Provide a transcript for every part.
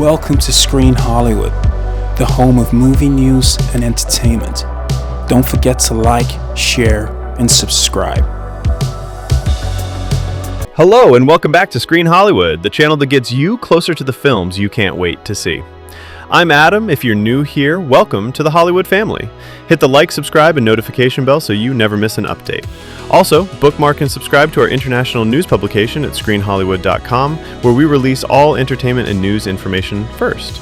Welcome to Screen Hollywood, the home of movie news and entertainment. Don't forget to like, share, and subscribe. Hello and welcome back to Screen Hollywood, the channel that gets you closer to the films you can't wait to see. I'm Adam. If you're new here, welcome to the Hollywood family. Hit the like, subscribe, and notification bell so you never miss an update. Also, bookmark and subscribe to our international news publication at screenhollywood.com, where we release all entertainment and news information first.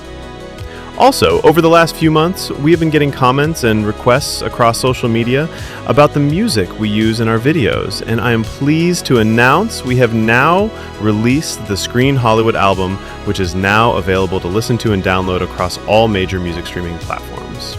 Also, over the last few months, we have been getting comments and requests across social media about the music we use in our videos, and I am pleased to announce we have now released the Screen Hollywood album, which is now available to listen to and download across all major music streaming platforms.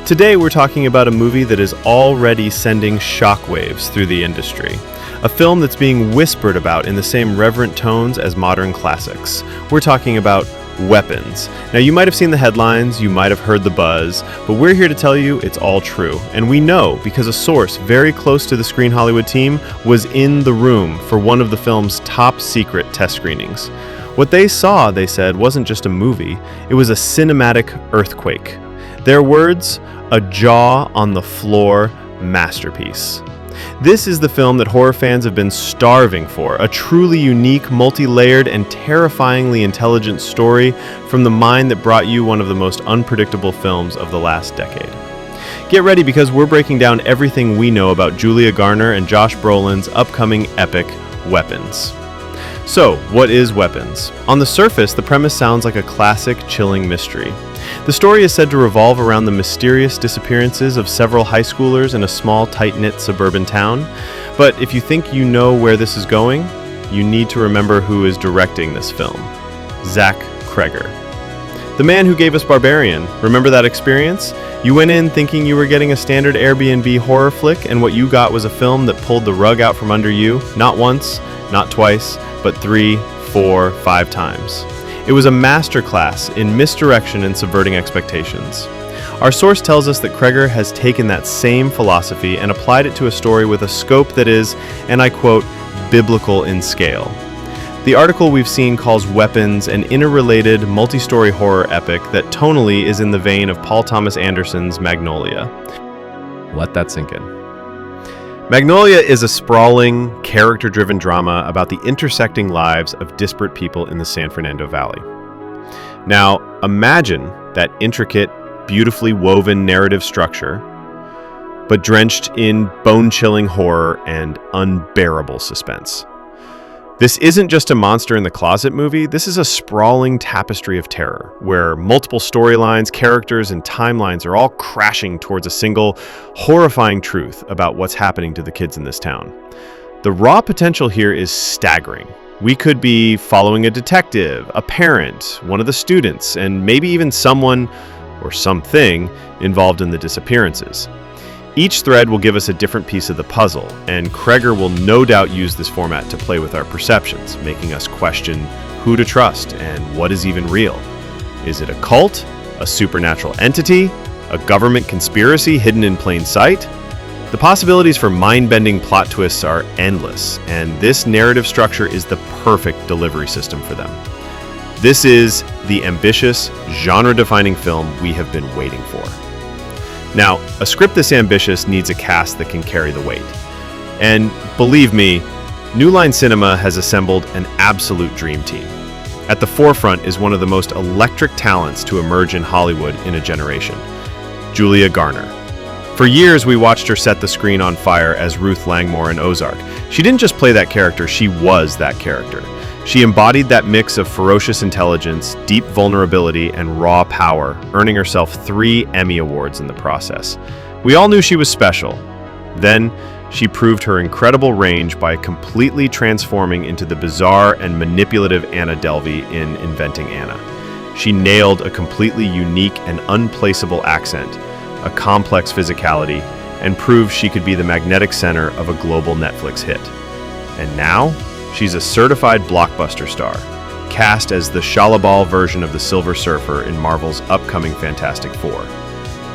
Today we're talking about a movie that is already sending shockwaves through the industry. A film that's being whispered about in the same reverent tones as modern classics. We're talking about Weapons. Now, you might have seen the headlines, you might have heard the buzz, but we're here to tell you it's all true. And we know because a source very close to the Screen Hollywood team was in the room for one of the film's top secret test screenings. What they saw, they said, wasn't just a movie, it was a cinematic earthquake. Their words, a jaw-on-the-floor masterpiece. This is the film that horror fans have been starving for, a truly unique, multi-layered, and terrifyingly intelligent story from the mind that brought you one of the most unpredictable films of the last decade. Get ready because we're breaking down everything we know about Julia Garner and Josh Brolin's upcoming epic, Weapons. So, what is Weapons? On the surface, the premise sounds like a classic, chilling mystery. The story is said to revolve around the mysterious disappearances of several high schoolers in a small, tight-knit suburban town. But if you think you know where this is going, you need to remember who is directing this film. Cregger. The man who gave us Barbarian. Remember that experience? You went in thinking you were getting a standard Airbnb horror flick, and what you got was a film that pulled the rug out from under you, not once, not twice, but 3, 4, 5 times. It was a masterclass in misdirection and subverting expectations. Our source tells us that Cregger has taken that same philosophy and applied it to a story with a scope that is, and I quote, biblical in scale. The article we've seen calls Weapons an interrelated, multi-story horror epic that tonally is in the vein of Paul Thomas Anderson's Magnolia. Let that sink in. Magnolia is a sprawling, character-driven drama about the intersecting lives of disparate people in the San Fernando Valley. Now, imagine that intricate, beautifully woven narrative structure, but drenched in bone-chilling horror and unbearable suspense. This isn't just a monster in the closet movie, this is a sprawling tapestry of terror, where multiple storylines, characters, and timelines are all crashing towards a single, horrifying truth about what's happening to the kids in this town. The raw potential here is staggering. We could be following a detective, a parent, one of the students, and maybe even someone or something involved in the disappearances. Each thread will give us a different piece of the puzzle, and Cregger will no doubt use this format to play with our perceptions, making us question who to trust and what is even real. Is it a cult, a supernatural entity, a government conspiracy hidden in plain sight? The possibilities for mind-bending plot twists are endless, and this narrative structure is the perfect delivery system for them. This is the ambitious, genre-defining film we have been waiting for. Now, a script this ambitious needs a cast that can carry the weight. And believe me, New Line Cinema has assembled an absolute dream team. At the forefront is one of the most electric talents to emerge in Hollywood in a generation, Julia Garner. For years, we watched her set the screen on fire as Ruth Langmore in Ozark. She didn't just play that character, she was that character. She embodied that mix of ferocious intelligence, deep vulnerability, and raw power, earning herself 3 Emmy Awards in the process. We all knew she was special. Then, she proved her incredible range by completely transforming into the bizarre and manipulative Anna Delvey in Inventing Anna. She nailed a completely unique and unplaceable accent, a complex physicality, and proved she could be the magnetic center of a global Netflix hit. And now, she's a certified blockbuster star, cast as the Shalabal version of the Silver Surfer in Marvel's upcoming Fantastic Four.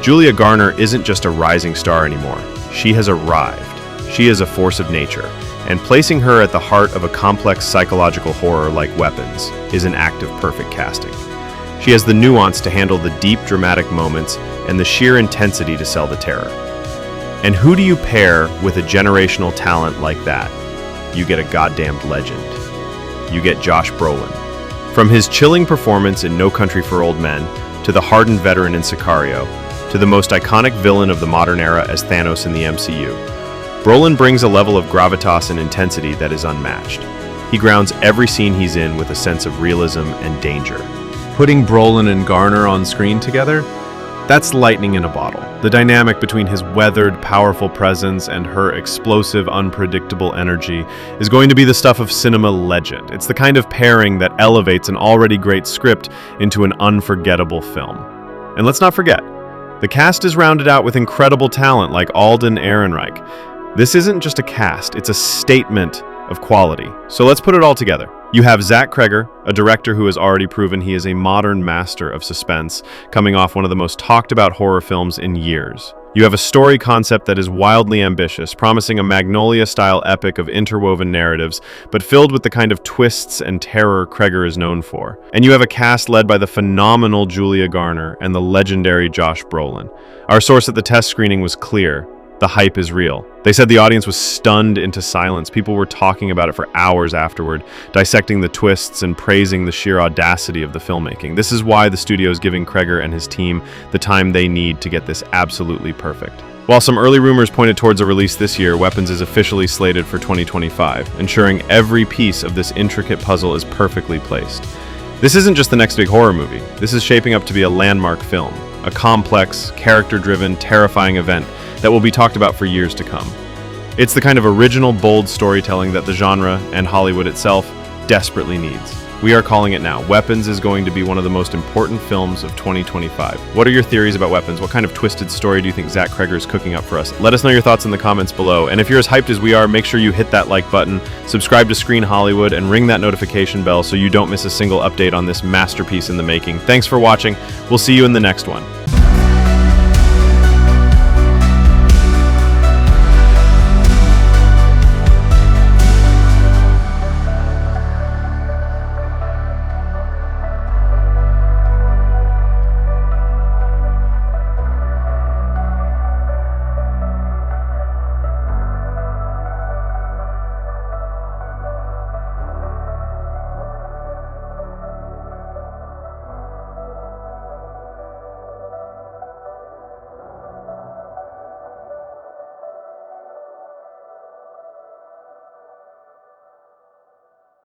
Julia Garner isn't just a rising star anymore. She has arrived. She is a force of nature, And placing her at the heart of a complex psychological horror like Weapons is an act of perfect casting. She has the nuance to handle the deep dramatic moments and the sheer intensity to sell the terror. And who do you pair with a generational talent like that? You get a goddamned legend. You get Josh Brolin. From his chilling performance in No Country for Old Men, to the hardened veteran in Sicario, to the most iconic villain of the modern era as Thanos in the MCU, Brolin brings a level of gravitas and intensity that is unmatched. He grounds every scene he's in with a sense of realism and danger. Putting Brolin and Garner on screen together, that's lightning in a bottle. The dynamic between his weathered, powerful presence and her explosive, unpredictable energy is going to be the stuff of cinema legend. It's the kind of pairing that elevates an already great script into an unforgettable film. And let's not forget, the cast is rounded out with incredible talent like Alden Ehrenreich. This isn't just a cast, it's a statement of quality. So let's put it all together. You have Zach Cregger, a director who has already proven he is a modern master of suspense, coming off one of the most talked about horror films in years. You have a story concept that is wildly ambitious, promising a Magnolia-style epic of interwoven narratives, but filled with the kind of twists and terror Cregger is known for. And you have a cast led by the phenomenal Julia Garner and the legendary Josh Brolin. Our source at the test screening was clear. The hype is real. They said the audience was stunned into silence. People were talking about it for hours afterward, dissecting the twists and praising the sheer audacity of the filmmaking. This is why the studio is giving Cregger and his team the time they need to get this absolutely perfect. While some early rumors pointed towards a release this year, Weapons is officially slated for 2025, ensuring every piece of this intricate puzzle is perfectly placed. This isn't just the next big horror movie. This is shaping up to be a landmark film, a complex, character-driven, terrifying event that will be talked about for years to come. It's the kind of original, bold storytelling that the genre and Hollywood itself desperately needs. We are calling it now. Weapons is going to be one of the most important films of 2025. What are your theories about Weapons? What kind of twisted story do you think Zach Cregger is cooking up for us? Let us know your thoughts in the comments below. And if you're as hyped as we are, make sure you hit that like button, subscribe to Screen Hollywood, and ring that notification bell so you don't miss a single update on this masterpiece in the making. Thanks for watching. We'll see you in the next one.